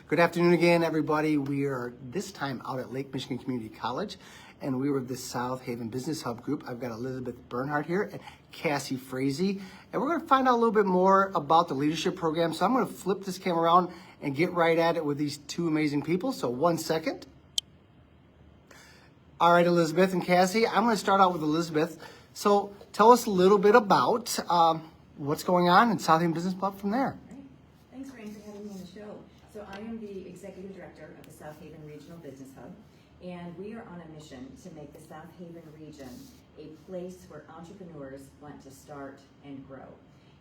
Good afternoon again, everybody. We are this time out at Lake Michigan Community College, and we were the South Haven Business Hub group. I've got Elizabeth Bernhardt here and Cassie Frazee, and we're going to find out a little bit more about the leadership program. So I'm going to flip this camera around and get right at it with these two amazing people. So 1 second. All right, Elizabeth and Cassie, I'm going to start out with Elizabeth. So tell us a little bit about what's going on in South Haven Business Club from there. Thanks, Ryan, for having me on the show. So I am the Executive Director of the South Haven Regional Business Hub, and we are on a mission to make the South Haven region a place where entrepreneurs want to start and grow.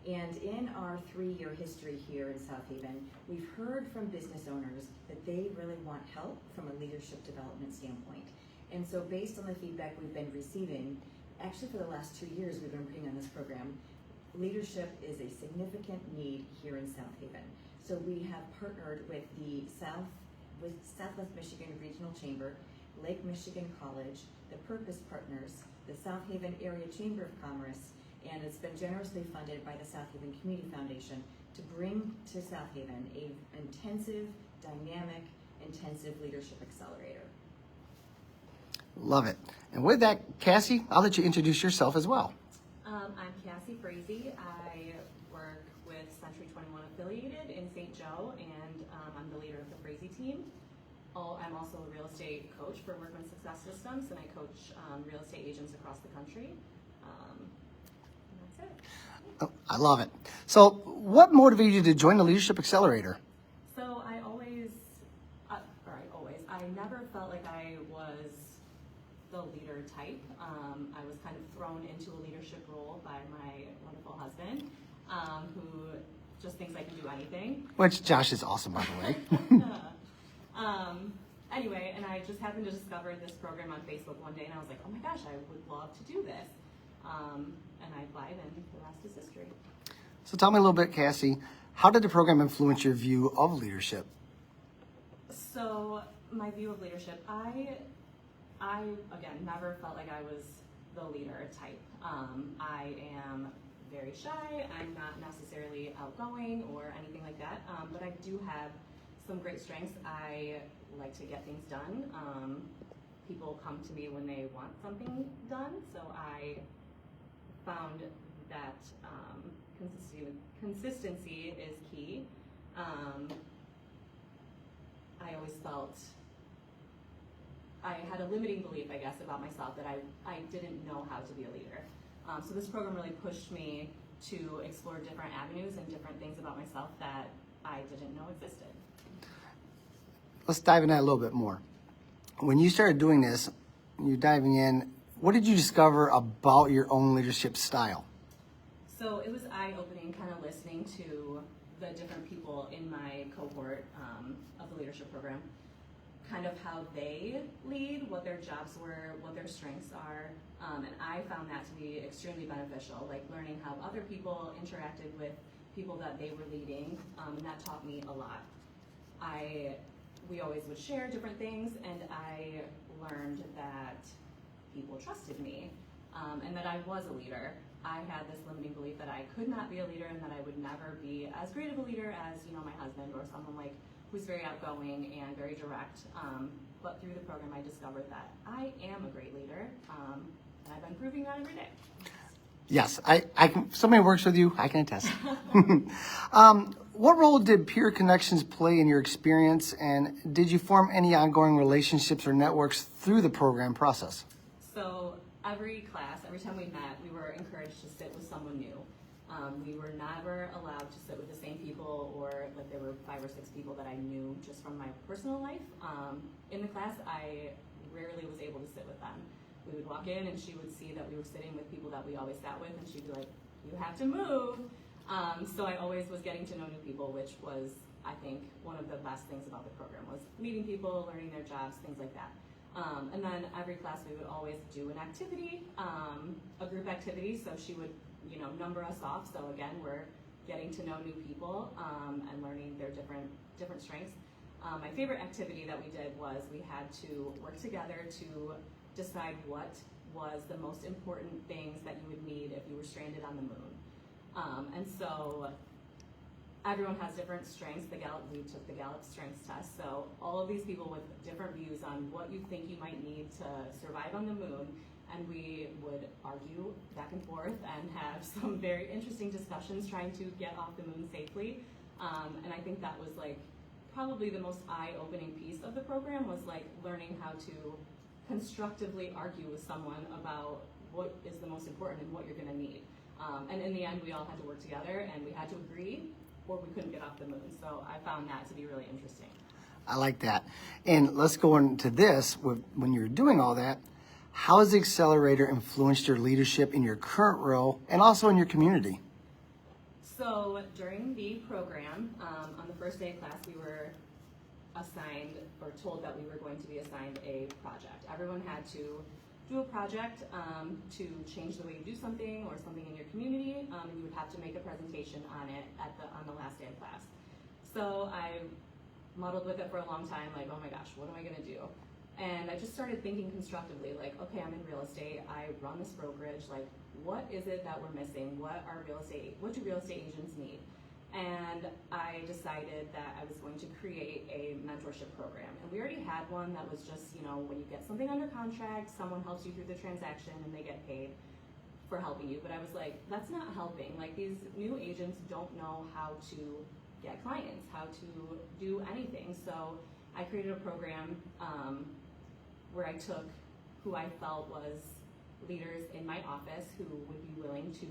And in our 3-year history here in South Haven, we've heard from business owners that they really want help from a leadership development standpoint. And so based on the feedback we've been receiving, actually for the last 2 years we've been working on this program, leadership is a significant need here in South Haven. So we have partnered with the Southwest Michigan Regional Chamber, Lake Michigan College, the Purpose Partners, the South Haven Area Chamber of Commerce, and it's been generously funded by the South Haven Community Foundation to bring to South Haven an dynamic, intensive leadership accelerator. Love it. And with that, Cassie, I'll let you introduce yourself as well. I'm Cassie Frazee. I work with Century 21 Affiliated in St. Joe, and I'm the leader of the Frazee team. I'm also a real estate coach for Workman Success Systems, and I coach real estate agents across the country. And that's it. Oh, I love it. So what motivated you to join the Leadership Accelerator? So I never felt like I was the leader type. I was kind of thrown into a leadership role by my wonderful husband, who just thinks I can do anything. Which Josh is awesome, by the way. Anyway, and I just happened to discover this program on Facebook one day, and I was like, oh my gosh, I would love to do this. And I applied, and the rest is history. So tell me a little bit, Cassie, how did the program influence your view of leadership? So my view of leadership, I again never felt like I was the leader type. I am very shy. I'm not necessarily outgoing or anything like that, but I do have some great strengths. I like to get things done. People come to me when they want something done, so I found that consistency is key. I always felt I had a limiting belief, I guess, about myself that I didn't know how to be a leader. So this program really pushed me to explore different avenues and different things about myself that I didn't know existed. Let's dive into that a little bit more. When you started doing this, you're diving in, what did you discover about your own leadership style? So it was eye-opening, kind of listening to the different people in my cohort of the leadership program, kind of how they lead, what their jobs were, what their strengths are, and I found that to be extremely beneficial, like learning how other people interacted with people that they were leading, and that taught me a lot. We always would share different things, and I learned that people trusted me, and that I was a leader. I had this limiting belief that I could not be a leader and that I would never be as great of a leader as, my husband or someone who's very outgoing and very direct. But through the program, I discovered that I am a great leader, and I've been proving that every day. Yes, I can. Somebody who works with you, I can attest. What role did peer connections play in your experience, and did you form any ongoing relationships or networks through the program process? So every time we met, we were encouraged to sit with someone new. We were never allowed to sit with the same people, or there were 5 or 6 people that I knew just from my personal life. In the class, I rarely was able to sit with them. We would walk in and she would see that we were sitting with people that we always sat with, and she'd be like, you have to move. So I always was getting to know new people, which was, I think, one of the best things about the program, was meeting people, learning their jobs, things like that. And then every class we would always do an activity, a group activity, so she would number us off. So again, we're getting to know new people and learning their different strengths. My favorite activity that we did was we had to work together to decide what was the most important things that you would need if you were stranded on the moon. And so everyone has different strengths. We took the Gallup strengths test, so all of these people with different views on what you think you might need to survive on the moon, and we would argue back and forth and have some very interesting discussions trying to get off the moon safely. And I think that was like probably the most eye-opening piece of the program, was like learning how to constructively argue with someone about what is the most important and what you're going to need. And in the end, we all had to work together and we had to agree, or we couldn't get off the moon. So I found that to be really interesting. I like that. And let's go into this. When you're doing all that, how has the Accelerator influenced your leadership in your current role and also in your community? So during the program, on the first day of class, we were assigned or told that we were going to be assigned a project. Everyone had to do a project to change the way you do something or something in your community, and you would have to make a presentation on it on the last day of class. So I muddled with it for a long time, like, oh my gosh, what am I gonna do? And I just started thinking constructively, like, okay, I'm in real estate, I run this brokerage, like, what is it that we're missing? What do real estate agents need? And I decided that I was going to create a mentorship program. And we already had one that was just, when you get something under contract, someone helps you through the transaction and they get paid for helping you. But I was like, that's not helping. Like, these new agents don't know how to get clients, how to do anything. So I created a program where I took who I felt was leaders in my office who would be willing to,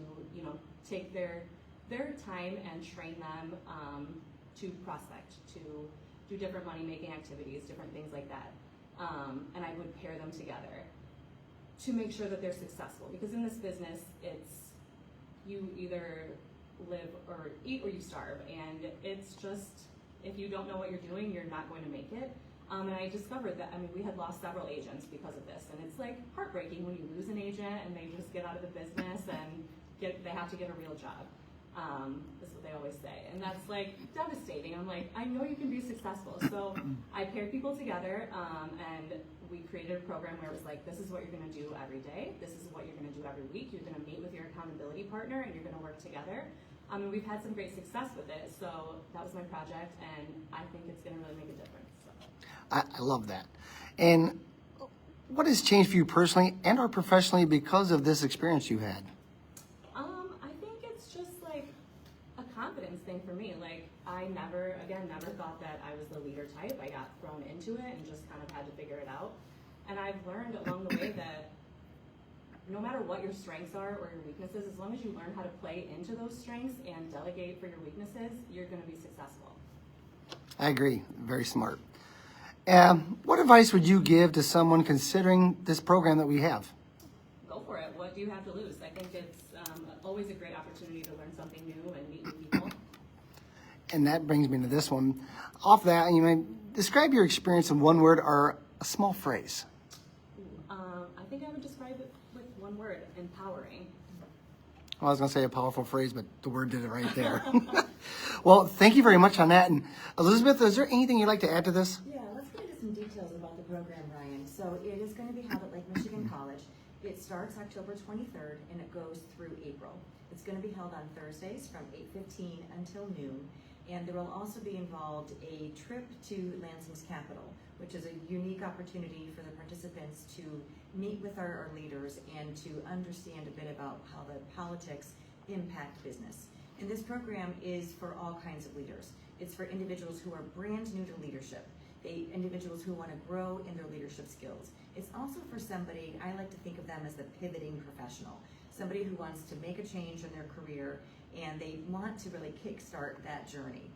take their time and train them to prospect, to do different money-making activities, different things like that. And I would pair them together to make sure that they're successful. Because in this business, it's you either live or eat or you starve. And it's just, if you don't know what you're doing, you're not going to make it. And I discovered that, we had lost several agents because of this. And it's like heartbreaking when you lose an agent and they just get out of the business and they have to get a real job. That's what they always say. And that's like devastating. I'm like, I know you can be successful. So I paired people together and we created a program where it was like, this is what you're gonna do every day. This is what you're gonna do every week. You're gonna meet with your accountability partner and you're gonna work together. And we've had some great success with it. So that was my project and I think it's gonna really make a difference. So. I love that. And what has changed for you personally and or professionally because of this experience you had? I think it's just like a confidence thing for me. Like, I never thought that I was the leader type. I got thrown into it and just kind of had to figure it out. And I've learned along the way that no matter what your strengths are or your weaknesses, as long as you learn how to play into those strengths and delegate for your weaknesses, you're going to be successful. I agree. Very smart. What advice would you give to someone considering this program that we have? Go for it. What do you have to lose? I think it's always a great opportunity to learn something new and meet new people. And that brings me to this one. Off that, you may describe your experience in one word or a small phrase. I think I would describe it with one word: empowering. Well, I was going to say a powerful phrase, but the word did it right there. Well, thank you very much on that. And Elizabeth, is there anything you'd like to add to this? Yeah, let's get into some details about the program, Ryan. So it is going to be held at Lake Michigan College. It starts October 23rd and it goes through April. It's going to be held on Thursdays from 8:15 until noon. And there will also be involved a trip to Lansing's Capitol, which is a unique opportunity for the participants to meet with our leaders and to understand a bit about how the politics impact business. And this program is for all kinds of leaders. It's for individuals who are brand new to leadership, individuals who want to grow in their leadership skills. It's also for somebody, I like to think of them as the pivoting professional, somebody who wants to make a change in their career and they want to really kickstart that journey.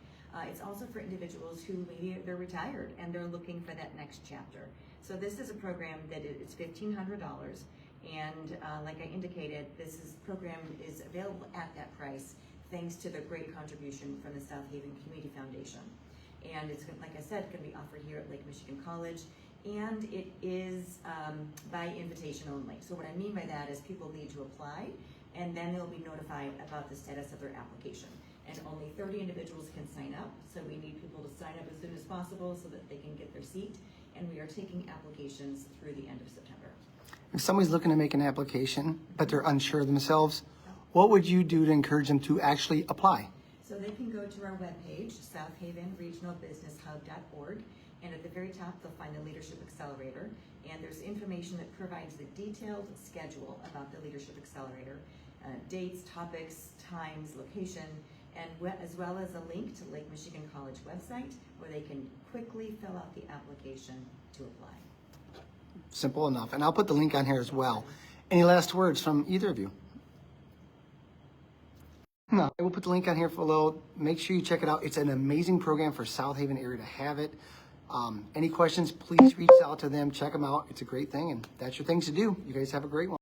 It's also for individuals who maybe they're retired and they're looking for that next chapter. So this is a program that is $1,500, and like I indicated, this program is available at that price thanks to the great contribution from the South Haven Community Foundation. And it's, like I said, going to be offered here at Lake Michigan College, and it is by invitation only. So what I mean by that is people need to apply, and then they'll be notified about the status of their application. And only 30 individuals can sign up, so we need people to sign up as soon as possible so that they can get their seat. And we are taking applications through the end of September. If somebody's looking to make an application, but they're unsure themselves, what would you do to encourage them to actually apply? So they can go to our webpage, southavenregionalbusinesshub.org, and at the very top they'll find the Leadership Accelerator, and there's information that provides the detailed schedule about the Leadership Accelerator, dates, topics, times, location, and as well as a link to Lake Michigan College website where they can quickly fill out the application to apply. Simple enough. And I'll put the link on here as well. Any last words from either of you? No, I will put the link on here below. Make sure you check it out. It's an amazing program for South Haven area to have it. Any questions, please reach out to them. Check them out. It's a great thing, and that's your things to do. You guys have a great one.